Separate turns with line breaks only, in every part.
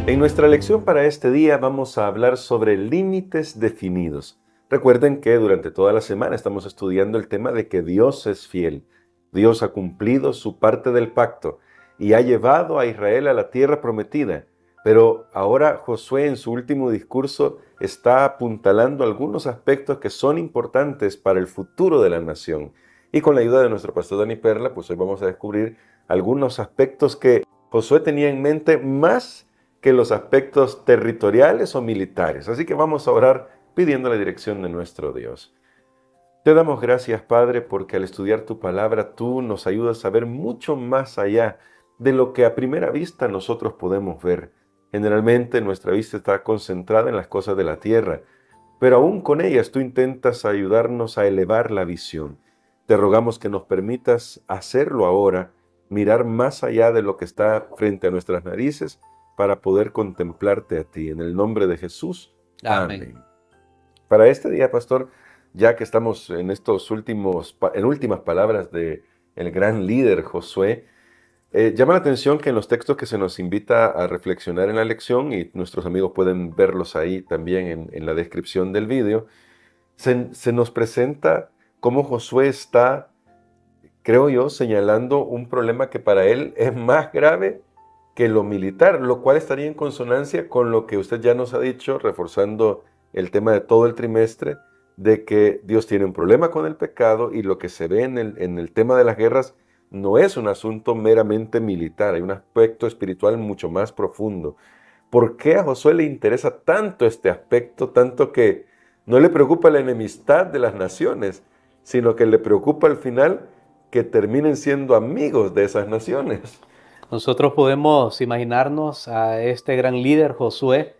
En nuestra lección para este día vamos a hablar sobre límites definidos. Recuerden que durante toda la semana estamos estudiando el tema de que Dios es fiel. Dios ha cumplido su parte del pacto y ha llevado a Israel a la tierra prometida. Pero ahora Josué en su último discurso está apuntalando algunos aspectos que son importantes para el futuro de la nación. Y con la ayuda de nuestro pastor Dani Perla, pues hoy vamos a descubrir algunos aspectos que Josué tenía en mente más que los aspectos territoriales o militares. Así que vamos a orar pidiendo la dirección de nuestro Dios. Te damos gracias, Padre, porque al estudiar tu palabra tú nos ayudas a ver mucho más allá de lo que a primera vista nosotros podemos ver. Generalmente nuestra vista está concentrada en las cosas de la tierra, pero aún con ellas tú intentas ayudarnos a elevar la visión. Te rogamos que nos permitas hacerlo ahora, mirar más allá de lo que está frente a nuestras narices para poder contemplarte a ti. En el nombre de Jesús.
Amén.
Amén. Para este día, pastor, ya que estamos en últimas palabras de el gran líder Josué, llama la atención que en los textos que se nos invita a reflexionar en la lección, y nuestros amigos pueden verlos ahí también en la descripción del vídeo, se nos presenta cómo Josué está, creo yo, señalando un problema que para él es más grave que lo militar, lo cual estaría en consonancia con lo que usted ya nos ha dicho, reforzando el tema de todo el trimestre, de que Dios tiene un problema con el pecado y lo que se ve en el tema de las guerras no es un asunto meramente militar, hay un aspecto espiritual mucho más profundo. ¿Por qué a Josué le interesa tanto este aspecto, tanto que no le preocupa la enemistad de las naciones, sino que le preocupa al final que terminen siendo amigos de esas naciones?
Nosotros podemos imaginarnos a este gran líder Josué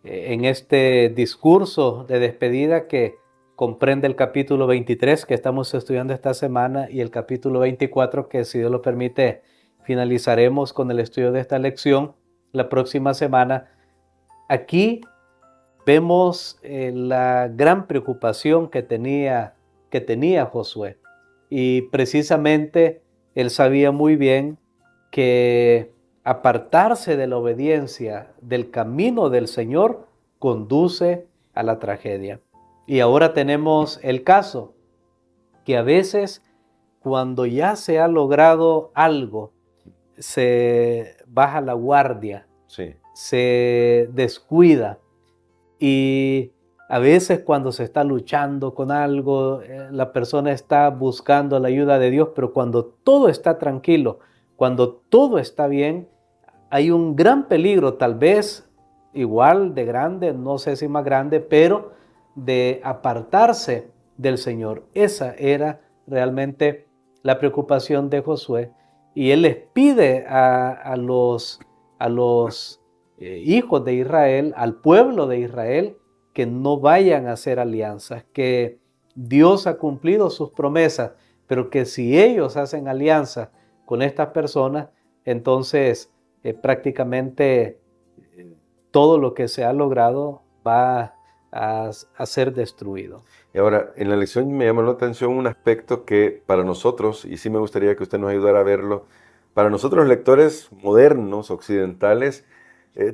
en este discurso de despedida que comprende el capítulo 23 que estamos estudiando esta semana y el capítulo 24 que, si Dios lo permite, finalizaremos con el estudio de esta lección la próxima semana. Aquí vemos la gran preocupación que tenía Josué, y precisamente él sabía muy bien que apartarse de la obediencia del camino del Señor conduce a la tragedia. Y ahora tenemos el caso que a veces, cuando ya se ha logrado algo, se baja la guardia,
Sí.
se descuida. Y a veces, cuando se está luchando con algo, la persona está buscando la ayuda de Dios, pero cuando todo está tranquilo, cuando todo está bien, hay un gran peligro, tal vez igual de grande, no sé si más grande, pero de apartarse del Señor. Esa era realmente la preocupación de Josué, y él les pide a los hijos de Israel, al pueblo de Israel, que no vayan a hacer alianzas, que Dios ha cumplido sus promesas, pero que si ellos hacen alianza con estas personas, entonces prácticamente todo lo que se ha logrado va a ser destruido.
Y ahora, en la lección me llamó la atención un aspecto que para nosotros, y sí me gustaría que usted nos ayudara a verlo, para nosotros los lectores modernos, occidentales,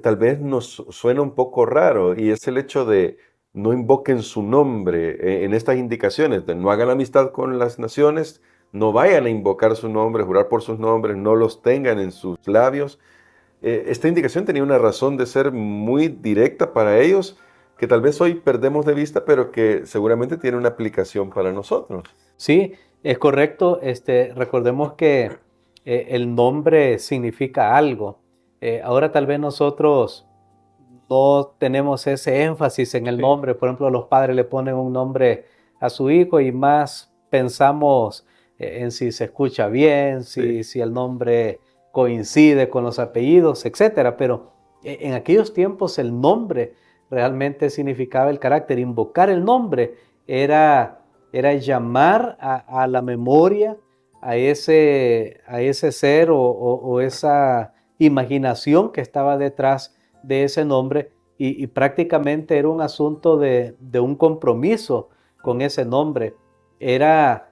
tal vez nos suena un poco raro, y es el hecho de no invoquen su nombre en estas indicaciones, de no hagan amistad con las naciones, no vayan a invocar su nombre, jurar por sus nombres, no los tengan en sus labios. Esta indicación tenía una razón de ser muy directa para ellos, que tal vez hoy perdemos de vista, pero que seguramente tiene una aplicación para nosotros.
Sí, es correcto. Recordemos que el nombre significa algo. Ahora tal vez nosotros no tenemos ese énfasis en el
Sí,
nombre. Por ejemplo, los padres le ponen un nombre a su hijo y más pensamos en si se escucha bien,
sí.
si el nombre coincide con los apellidos, etcétera. Pero en aquellos tiempos el nombre realmente significaba el carácter. Invocar el nombre era llamar a la memoria a ese ser o esa imaginación que estaba detrás de ese nombre, y prácticamente era un asunto de un compromiso con ese nombre. Era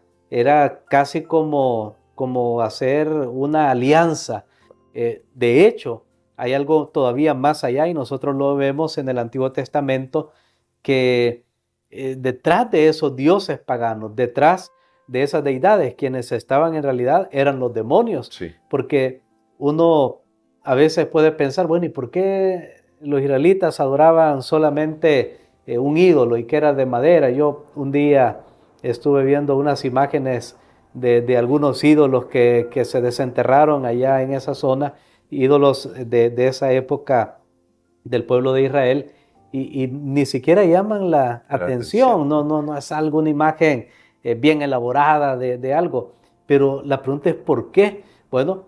casi como hacer una alianza. De hecho, hay algo todavía más allá y nosotros lo vemos en el Antiguo Testamento que detrás de esos dioses paganos, detrás de esas deidades, quienes estaban en realidad eran los demonios,
Sí,
porque uno a veces puede pensar, bueno, ¿y por qué los israelitas adoraban solamente un ídolo y que era de madera? Yo un día estuve viendo unas imágenes de algunos ídolos que se desenterraron allá en esa zona, ídolos de esa época del pueblo de Israel, y ni siquiera llaman la
la atención.
atención, no es alguna imagen bien elaborada de algo, pero la pregunta es ¿por qué? Bueno,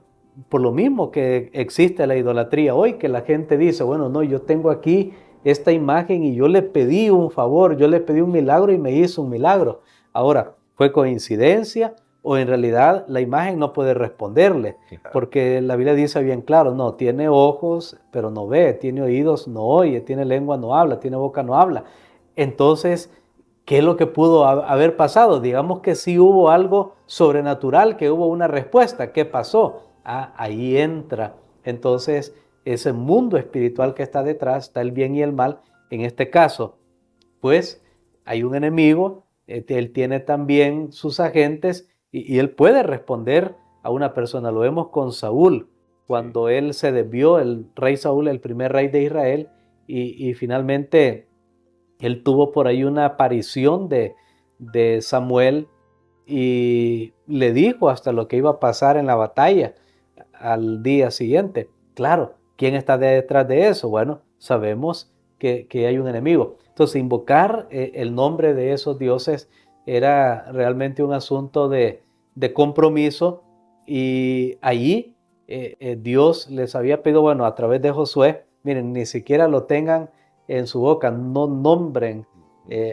por lo mismo que existe la idolatría hoy, que la gente dice, bueno, no, yo tengo aquí esta imagen y yo le pedí un favor, yo le pedí un milagro y me hizo un milagro. Ahora, ¿fue coincidencia o en realidad la imagen no puede responderle?
Claro.
Porque la Biblia dice bien claro, no, tiene ojos, pero no ve, tiene oídos, no oye, tiene lengua, no habla, tiene boca, no habla. Entonces, ¿qué es lo que pudo haber pasado? Digamos que sí hubo algo sobrenatural, que hubo una respuesta. ¿Qué pasó? Ah, ahí entra. Entonces, ese mundo espiritual que está detrás, está el bien y el mal. En este caso, pues hay un enemigo, él tiene también sus agentes y él puede responder a una persona. Lo vemos con Saúl,
Sí.
cuando él se desvió, el rey Saúl, el primer rey de Israel, y finalmente él tuvo por ahí una aparición de Samuel y le dijo hasta lo que iba a pasar en la batalla al día siguiente. Claro, ¿quién está detrás de eso? Bueno, sabemos que hay un enemigo. Entonces, invocar el nombre de esos dioses era realmente un asunto de compromiso y allí Dios les había pedido, bueno, a través de Josué, miren, ni siquiera lo tengan en su boca, no nombren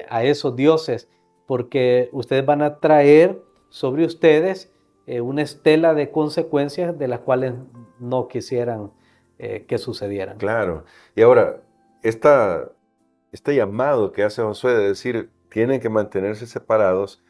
a esos dioses, porque ustedes van a traer sobre ustedes una estela de consecuencias de las cuales no quisieran que sucedieran.
Claro. Y ahora, este llamado que hace Josué de decir, tienen que mantenerse separados,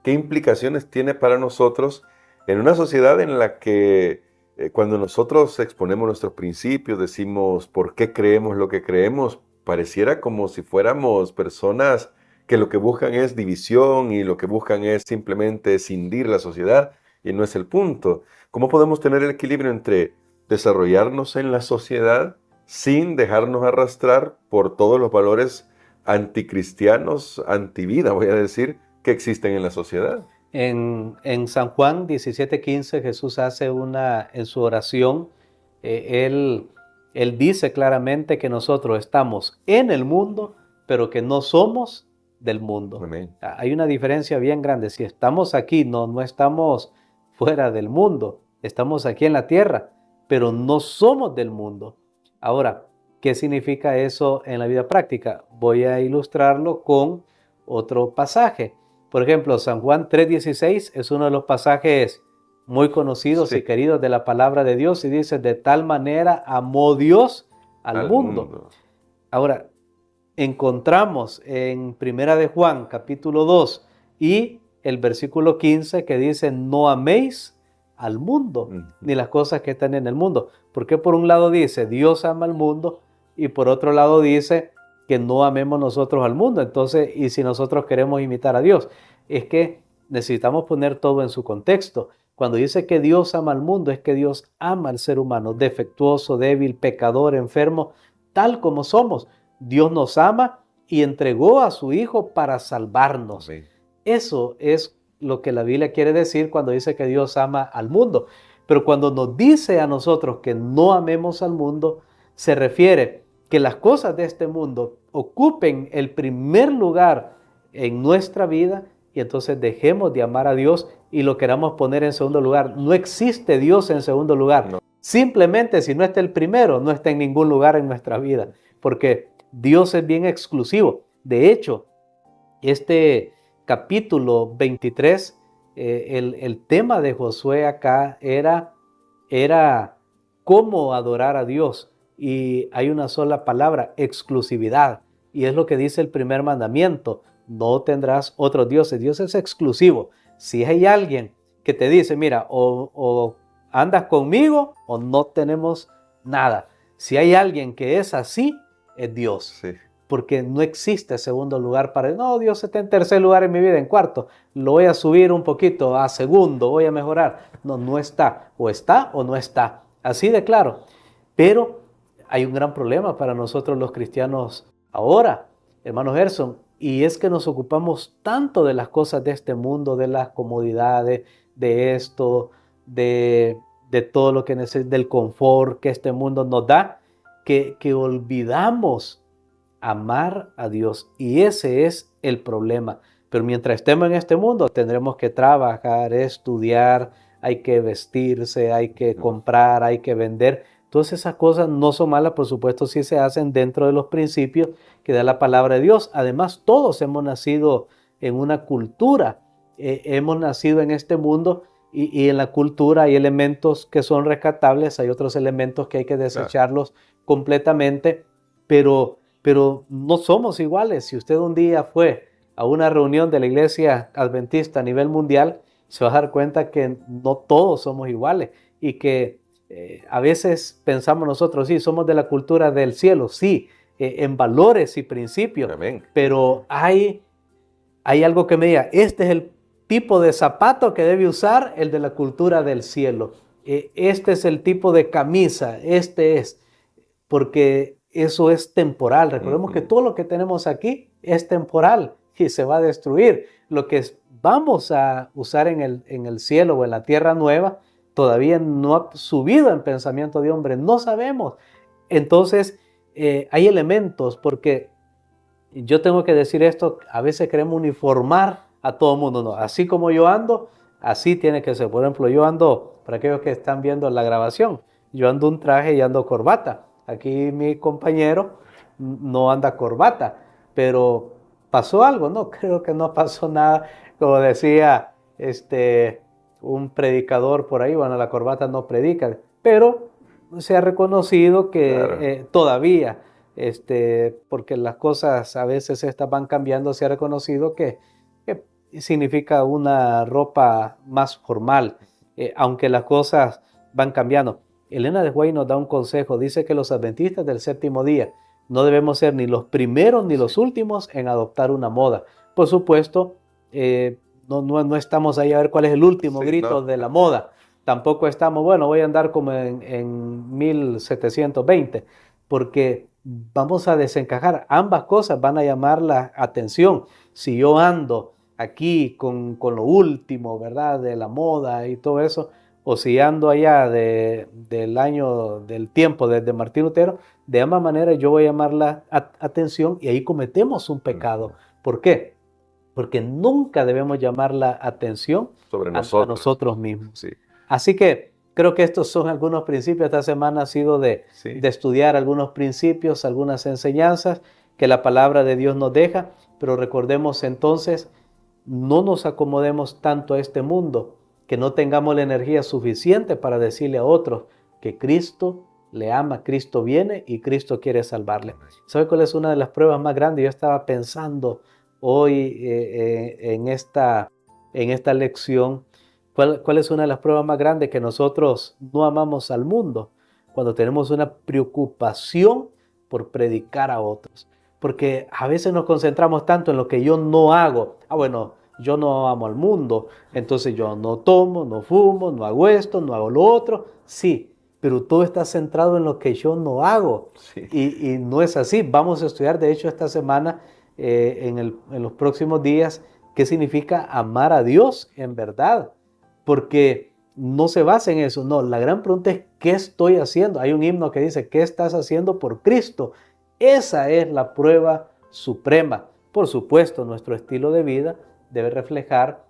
¿qué implicaciones tiene para nosotros en una sociedad en la que cuando nosotros exponemos nuestros principios, decimos por qué creemos lo que creemos, pareciera como si fuéramos personas que lo que buscan es división y lo que buscan es simplemente escindir la sociedad y no es el punto? ¿Cómo podemos tener el equilibrio entre desarrollarnos en la sociedad sin dejarnos arrastrar por todos los valores anticristianos, antivida, voy a decir, que existen en la sociedad?
En San Juan 17:15 Jesús hace en su oración, él dice claramente que nosotros estamos en el mundo, pero que no somos del mundo.
Amén.
Hay una diferencia bien grande. Si estamos aquí, no estamos fuera del mundo, estamos aquí en la tierra, pero no somos del mundo. Ahora, ¿qué significa eso en la vida práctica? Voy a ilustrarlo con otro pasaje. Por ejemplo, San Juan 3:16 es uno de los pasajes muy conocidos
Sí,
y queridos de la palabra de Dios y dice, de tal manera amó Dios al
al
mundo.
mundo.
Ahora, encontramos en Primera de Juan, capítulo 2 y el versículo 15 que dice, no améis al mundo,
Ujú.
ni las cosas que están en el mundo. Porque por un lado dice, Dios ama al mundo, y por otro lado dice que no amemos nosotros al mundo. Entonces, y si nosotros queremos imitar a Dios, es que necesitamos poner todo en su contexto. Cuando dice que Dios ama al mundo, es que Dios ama al ser humano, defectuoso, débil, pecador, enfermo, tal como somos. Dios nos ama y entregó a su Hijo para salvarnos.
Amén.
Eso es lo que la Biblia quiere decir cuando dice que Dios ama al mundo. Pero cuando nos dice a nosotros que no amemos al mundo, se refiere que las cosas de este mundo ocupen el primer lugar en nuestra vida y entonces dejemos de amar a Dios y lo queramos poner en segundo lugar. No existe Dios en segundo lugar.
No.
Simplemente si no está el primero, no está en ningún lugar en nuestra vida, porque Dios es bien exclusivo. De hecho, este capítulo 23, el tema de Josué acá era cómo adorar a Dios. Y hay una sola palabra, exclusividad. Y es lo que dice el primer mandamiento, no tendrás otros dioses. Dios es exclusivo. Si hay alguien que te dice, mira, o andas conmigo o no tenemos nada. Si hay alguien que es así, es Dios.
Sí.
Porque no existe segundo lugar para él. No, Dios está en tercer lugar en mi vida, en cuarto. Lo voy a subir un poquito a segundo, voy a mejorar. No, no está. O no está. Así de claro. Pero hay un gran problema para nosotros los cristianos ahora, hermano Gerson, y es que nos ocupamos tanto de las cosas de este mundo, de las comodidades, de esto, de todo lo que necesitamos, del confort que este mundo nos da, que olvidamos amar a Dios. Y ese es el problema. Pero mientras estemos en este mundo, tendremos que trabajar, estudiar, hay que vestirse, hay que comprar, hay que vender. Todas esas cosas no son malas, por supuesto, si se hacen dentro de los principios que da la palabra de Dios. Además, todos hemos nacido en una cultura, hemos nacido en este mundo y en la cultura hay elementos que son rescatables, hay otros elementos que hay que desecharlos completamente, pero no somos iguales. Si usted un día fue a una reunión de la iglesia adventista a nivel mundial, se va a dar cuenta que no todos somos iguales y que a veces pensamos nosotros, sí, somos de la cultura del cielo, sí, en valores y principios.
Amén.
Pero hay algo que me diga, este es el tipo de zapato que debe usar el de la cultura del cielo. Este es el tipo de camisa, porque eso es temporal. Recordemos que todo lo que tenemos aquí es temporal y se va a destruir. Lo que vamos a usar en el cielo o en la tierra nueva todavía no ha subido en pensamiento de hombre, no sabemos. Entonces, hay elementos, porque yo tengo que decir esto, a veces queremos uniformar a todo el mundo. No, así como yo ando, así tiene que ser. Por ejemplo, yo ando, para aquellos que están viendo la grabación, yo ando un traje y ando corbata. Aquí mi compañero no anda corbata, pero ¿pasó algo? No, creo que no pasó nada. Como decía un predicador por ahí, bueno, la corbata no predica, pero se ha reconocido que
Claro.
todavía, porque las cosas a veces estas van cambiando, se ha reconocido que significa una ropa más formal, aunque las cosas van cambiando. Elena de White nos da un consejo, dice que los adventistas del séptimo día no debemos ser ni los primeros ni los últimos en adoptar una moda. Por supuesto, no estamos ahí a ver cuál es el último grito de la moda. Tampoco estamos, bueno, voy a andar como en 1720, porque vamos a desencajar. Ambas cosas van a llamar la atención. Si yo ando aquí con lo último, ¿verdad? De la moda y todo eso, o si ando allá del año, del tiempo, desde Martín Lutero, de ambas maneras yo voy a llamar la atención y ahí cometemos un pecado. ¿Por qué? Porque nunca debemos llamar la atención
Sobre
a
nosotros.
mismos.
Sí.
Así que creo que estos son algunos principios. Esta semana ha sido de estudiar algunos principios, algunas enseñanzas que la palabra de Dios nos deja, pero recordemos entonces, no nos acomodemos tanto a este mundo, que no tengamos la energía suficiente para decirle a otros que Cristo le ama, Cristo viene y Cristo quiere salvarle. ¿Sabe cuál es una de las pruebas más grandes? Yo estaba pensando hoy en esta lección, ¿cuál es una de las pruebas más grandes? Que nosotros no amamos al mundo cuando tenemos una preocupación por predicar a otros. Porque a veces nos concentramos tanto en lo que yo no hago. Bueno, yo no amo al mundo, entonces yo no tomo, no fumo, no hago esto, no hago lo otro. Sí, pero todo está centrado en lo que yo no hago.
Sí.
Y no es así. Vamos a estudiar, de hecho, esta semana, en los próximos días, qué significa amar a Dios en verdad. Porque no se basa en eso. No, la gran pregunta es, ¿qué estoy haciendo? Hay un himno que dice, ¿qué estás haciendo por Cristo? Esa es la prueba suprema. Por supuesto, nuestro estilo de vida debe reflejar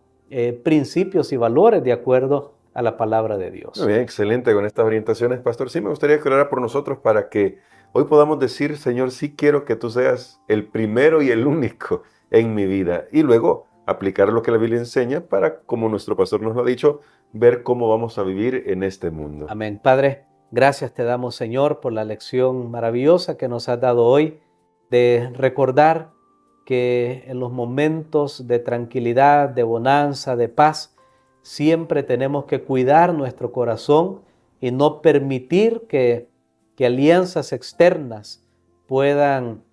principios y valores de acuerdo a la palabra de Dios.
Muy bien, excelente con estas orientaciones, pastor. Sí, me gustaría que orara por nosotros para que hoy podamos decir, Señor, sí quiero que tú seas el primero y el único en mi vida. Y luego aplicar lo que la Biblia enseña para, como nuestro pastor nos lo ha dicho, ver cómo vamos a vivir en este mundo.
Amén. Padre, gracias te damos, Señor, por la lección maravillosa que nos has dado hoy de recordar que en los momentos de tranquilidad, de bonanza, de paz, siempre tenemos que cuidar nuestro corazón y no permitir que que alianzas externas puedan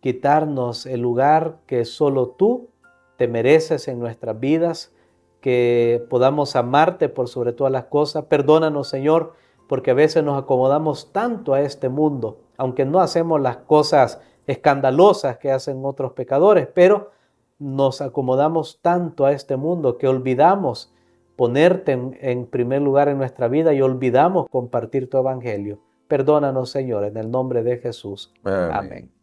quitarnos el lugar que solo tú te mereces en nuestras vidas, que podamos amarte por sobre todas las cosas. Perdónanos, Señor, porque a veces nos acomodamos tanto a este mundo, aunque no hacemos las cosas escandalosas que hacen otros pecadores, pero nos acomodamos tanto a este mundo que olvidamos ponerte en primer lugar en nuestra vida y olvidamos compartir tu evangelio. Perdónanos, Señor, en el nombre de Jesús.
Amén.
Amén.